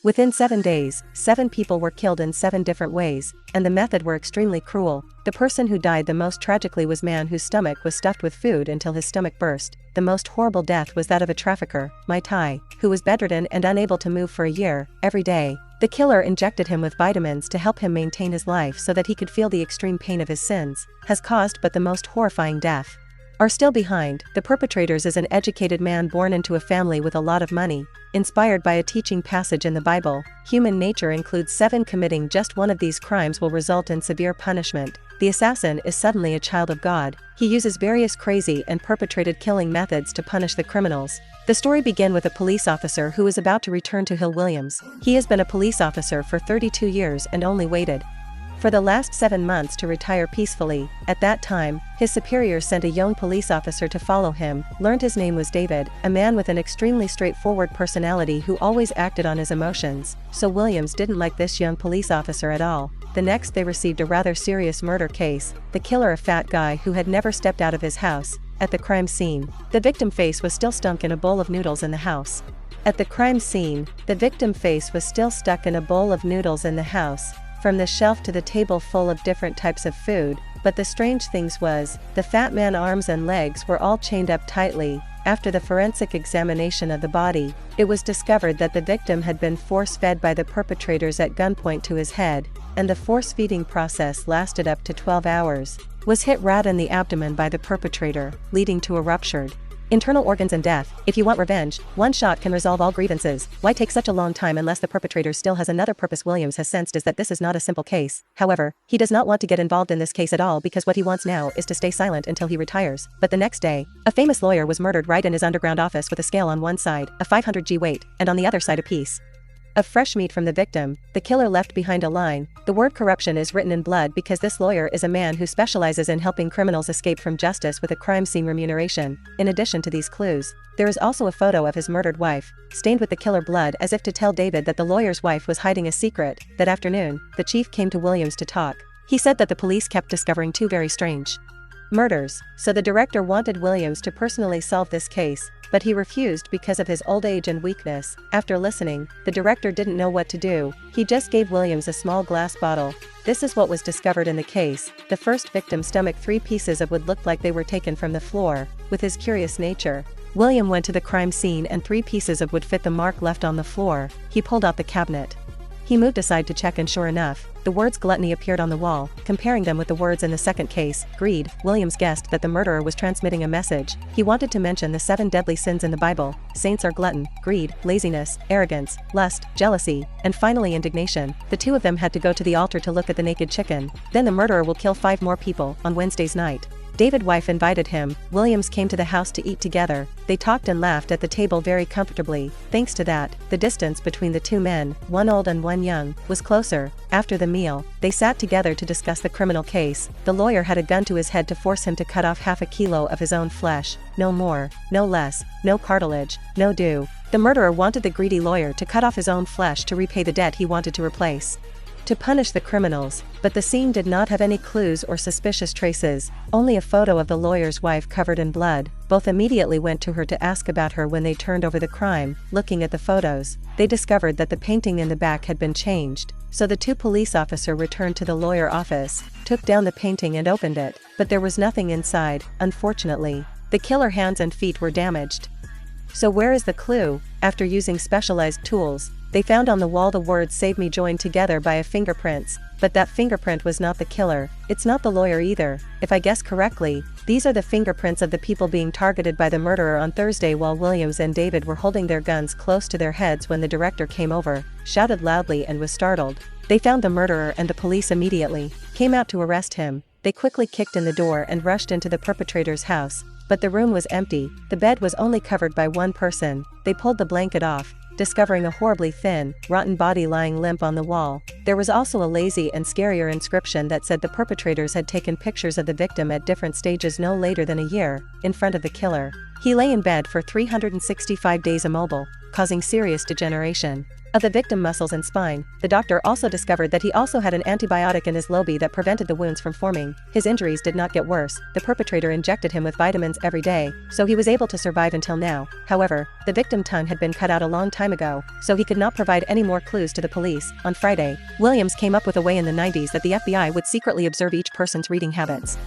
Within 7 days, 7 people were killed in 7 different ways, and the method were extremely cruel. The person who died the most tragically was a man whose stomach was stuffed with food until his stomach burst. The most horrible death was that of a trafficker, Mai Tai, who was bedridden and unable to move for a year. Every day, the killer injected him with vitamins to help him maintain his life so that he could feel the extreme pain of his sins, has caused but the most horrifying death are still behind. The perpetrators is an educated man born into a family with a lot of money, inspired by a teaching passage in the Bible. Human nature includes 7. Committing just one of these crimes will result in severe punishment. The assassin is suddenly a child of God. He uses various crazy and perpetrated killing methods to punish the criminals. The story begins with a police officer who is about to return to Hill Williams. He has been a police officer for 32 years and only waited for the last 7 months to retire peacefully. At that time, his superior sent a young police officer to follow him, learned his name was David, a man with an extremely straightforward personality who always acted on his emotions, so Williams didn't like this young police officer at all. The next they received a rather serious murder case, the killer a fat guy who had never stepped out of his house. At the crime scene, the victim's face was still stuck in a bowl of noodles in the house. At the crime scene, the victim's face was still stuck in a bowl of noodles in the house. From the shelf to the table full of different types of food, but the strange things was, the fat man's arms and legs were all chained up tightly. After the forensic examination of the body, it was discovered that the victim had been force-fed by the perpetrators at gunpoint to his head, and the force-feeding process lasted up to 12 hours. Was hit right in the abdomen by the perpetrator, leading to a ruptured internal organs and death. If you want revenge, one shot can resolve all grievances. Why take such a long time unless the perpetrator still has another purpose? Williams has sensed is that this is not a simple case. However, he does not want to get involved in this case at all because what he wants now is to stay silent until he retires. But the next day, a famous lawyer was murdered right in his underground office with a scale on one side, a 500g weight, and on the other side a piece of fresh meat from the victim. The killer left behind a line. The word corruption is written in blood because this lawyer is a man who specializes in helping criminals escape from justice with a crime scene remuneration. In addition to these clues, there is also a photo of his murdered wife, stained with the killer blood as if to tell David that the lawyer's wife was hiding a secret. That afternoon, the chief came to Williams to talk. He said that the police kept discovering 2 very strange murders, so the director wanted Williams to personally solve this case, but he refused because of his old age and weakness. After listening, the director didn't know what to do. He just gave Williams a small glass bottle. This is what was discovered in the case. The first victim's stomach, 3 pieces of wood looked like they were taken from the floor. With his curious nature, William went to the crime scene and 3 pieces of wood fit the mark left on the floor. He pulled out the cabinet. He moved aside to check and sure enough, the words gluttony appeared on the wall. Comparing them with the words in the second case, greed, Williams guessed that the murderer was transmitting a message. He wanted to mention the 7 deadly sins in the Bible. Saints are glutton, greed, laziness, arrogance, lust, jealousy, and finally indignation. The 2 of them had to go to the altar to look at the naked chicken. Then the murderer will kill 5 more people on Wednesday's night. David's wife invited him. Williams came to the house to eat together. They talked and laughed at the table very comfortably. Thanks to that, the distance between the 2 men, one old and one young, was closer. After the meal, they sat together to discuss the criminal case. The lawyer had a gun to his head to force him to cut off half a kilo of his own flesh. No more, no less, no cartilage, no due. The murderer wanted the greedy lawyer to cut off his own flesh to repay the debt he wanted to replace, to punish the criminals, but the scene did not have any clues or suspicious traces, only a photo of the lawyer's wife covered in blood. Both immediately went to her to ask about her when they turned over the crime. Looking at the photos, they discovered that the painting in the back had been changed, so the 2 police officers returned to the lawyer office, took down the painting and opened it, but there was nothing inside. Unfortunately, the killer's hands and feet were damaged. So where is the clue? After using specialized tools, they found on the wall the words "Save Me" joined together by a fingerprints, but that fingerprint was not the killer. It's not the lawyer either. If I guess correctly, these are the fingerprints of the people being targeted by the murderer on Thursday. While Williams and David were holding their guns close to their heads when the director came over, shouted loudly and was startled. They found the murderer and the police immediately came out to arrest him. They quickly kicked in the door and rushed into the perpetrator's house, but the room was empty. The bed was only covered by one person. They pulled the blanket off, discovering a horribly thin, rotten body lying limp on the wall. There was also a lazy and scarier inscription that said the perpetrators had taken pictures of the victim at different stages no later than a year, in front of the killer. He lay in bed for 365 days immobile, causing serious degeneration. of the victim muscles and spine. The doctor also discovered that he also had an antibiotic in his lobby that prevented the wounds from forming. His injuries did not get worse. The perpetrator injected him with vitamins every day, so he was able to survive until now. However, the victim's tongue had been cut out a long time ago, so he could not provide any more clues to the police. On Friday, Williams came up with a way in the 90s that the FBI would secretly observe each person's reading habits.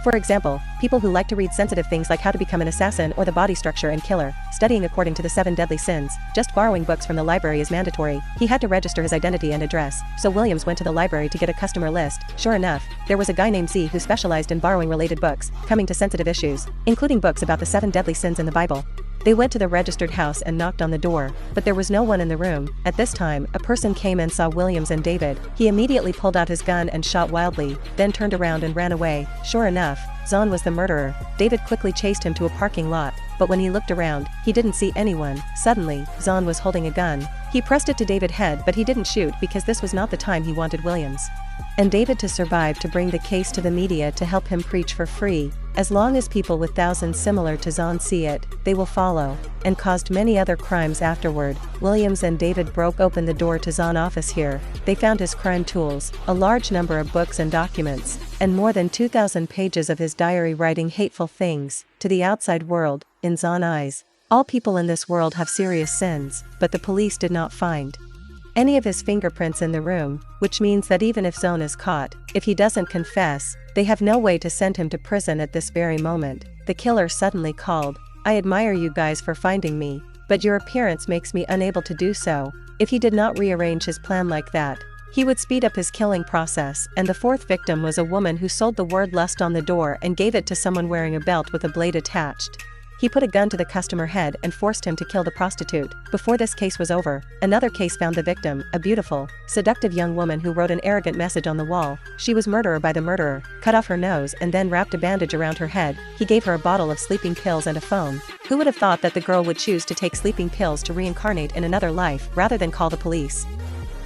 For example, people who like to read sensitive things like How to Become an Assassin or The Body Structure and Killer, Studying According to the 7 Deadly Sins. Just borrowing books from the library is mandatory. He had to register his identity and address, so Williams went to the library to get a customer list. Sure enough, there was a guy named Z who specialized in borrowing related books, coming to sensitive issues, including books about the 7 deadly sins in the Bible. They went to the registered house and knocked on the door, but there was no one in the room. At this time, a person came and saw Williams and David. He immediately pulled out his gun and shot wildly, then turned around and ran away. Sure enough, Zahn was the murderer. David quickly chased him to a parking lot, but when he looked around, he didn't see anyone. Suddenly, Zahn was holding a gun. He pressed it to David's head, but he didn't shoot because this was not the time he wanted Williams and David to survive to bring the case to the media to help him preach for free. As long as people with thousands similar to Zahn see it, they will follow, and caused many other crimes afterward. Williams and David broke open the door to Zahn's office here. They found his crime tools, a large number of books and documents, and more than 2,000 pages of his diary writing hateful things to the outside world. In Zahn's eyes, all people in this world have serious sins, but the police did not find any of his fingerprints in the room, which means that even if Zahn is caught, if he doesn't confess, they have no way to send him to prison at this very moment. The killer suddenly called, "I admire you guys for finding me, but your appearance makes me unable to do so." If he did not rearrange his plan like that, he would speed up his killing process. And the fourth victim was a woman who sold the word lust on the door and gave it to someone wearing a belt with a blade attached. He put a gun to the customer's head and forced him to kill the prostitute. Before this case was over, another case found the victim, a beautiful, seductive young woman who wrote an arrogant message on the wall. She was murdered by the murderer, cut off her nose and then wrapped a bandage around her head. He gave her a bottle of sleeping pills and a phone. Who would have thought that the girl would choose to take sleeping pills to reincarnate in another life rather than call the police?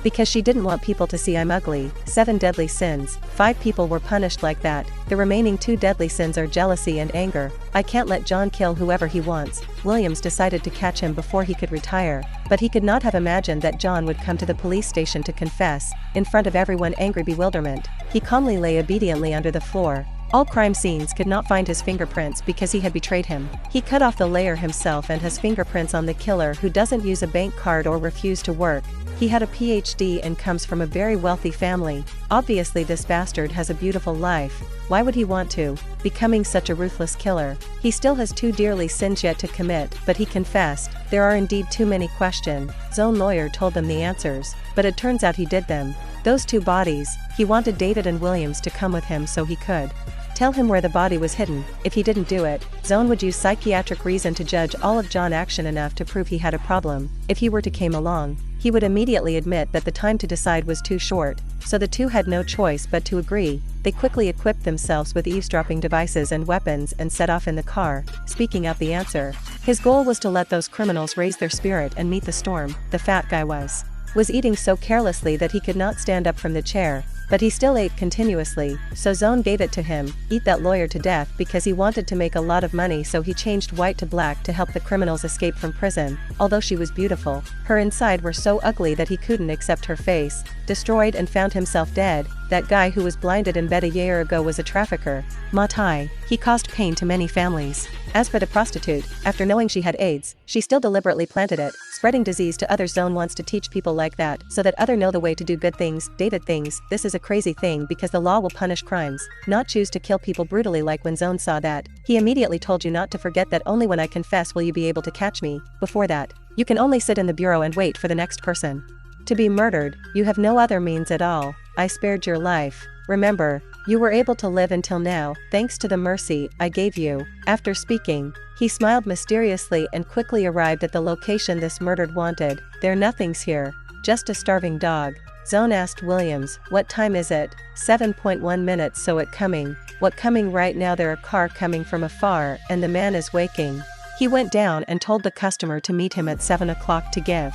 Because she didn't want people to see I'm ugly. 7 deadly sins. 5 people were punished like that. The remaining 2 deadly sins are jealousy and anger. I can't let John kill whoever he wants. Williams decided to catch him before he could retire, but he could not have imagined that John would come to the police station to confess, in front of everyone. Angry bewilderment. He calmly lay obediently under the floor. All crime scenes could not find his fingerprints because he had betrayed him. He cut off the layer himself and has fingerprints on the killer who doesn't use a bank card or refuse to work. He had a PhD and comes from a very wealthy family. Obviously this bastard has a beautiful life. Why would he want to? Becoming such a ruthless killer. He still has 2 deadly sins yet to commit, but he confessed. There are indeed too many questions. Zone lawyer told them the answers, but it turns out he did them. Those 2 bodies, he wanted David and Williams to come with him so he could tell him where the body was hidden. If he didn't do it, Zone would use psychiatric reason to judge all of John's action enough to prove he had a problem. If he were to came along, he would immediately admit that the time to decide was too short, so the 2 had no choice but to agree. They quickly equipped themselves with eavesdropping devices and weapons and set off in the car, speaking out the answer. His goal was to let those criminals raise their spirit and meet the storm. The fat guy was eating so carelessly that he could not stand up from the chair, but he still ate continuously, so Zone gave it to him. Eat that lawyer to death because he wanted to make a lot of money, so he changed white to black to help the criminals escape from prison. Although she was beautiful, her inside were so ugly that he couldn't accept her face. Destroyed and found himself dead. That guy who was blinded in bed a year ago was a trafficker. Matai. He caused pain to many families. As for the prostitute, after knowing she had AIDS, she still deliberately planted it, spreading disease to others. Zone wants to teach people like that, so that others know the way to do good things. David thinks this is a crazy thing because the law will punish crimes, not choose to kill people brutally. Like when Zone saw that, he immediately told you not to forget that only when I confess will you be able to catch me. Before that, you can only sit in the bureau and wait for the next person to be murdered. You have no other means at all. I spared your life. Remember, you were able to live until now, thanks to the mercy I gave you. After speaking, he smiled mysteriously and quickly arrived at the location this murdered wanted. There nothing's here, just a starving dog. Zone asked Williams, what time is it? 7.1 minutes. So it coming. What coming right now? There a car coming from afar and the man is waking. He went down and told the customer to meet him at 7 o'clock to give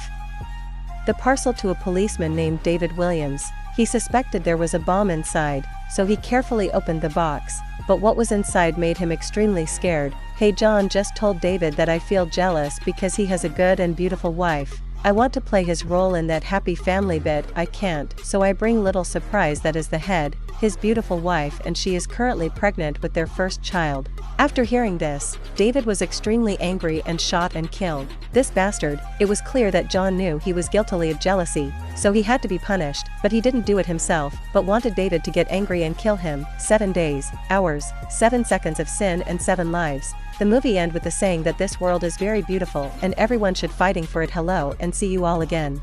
the parcel to a policeman named David Williams. He suspected there was a bomb inside, so he carefully opened the box, but what was inside made him extremely scared. Hey, John just told David that I feel jealous because he has a good and beautiful wife. I want to play his role in that happy family bit, I can't, so I bring little surprise that is the head, his beautiful wife, and she is currently pregnant with their first child. After hearing this, David was extremely angry and shot and killed this bastard. It was clear that John knew he was guilty of jealousy, so he had to be punished, but he didn't do it himself, but wanted David to get angry and kill him. 7 days, hours, 7 seconds of sin and 7 lives. The movie ends with the saying that this world is very beautiful and everyone should fighting for it. Hello and see you all again.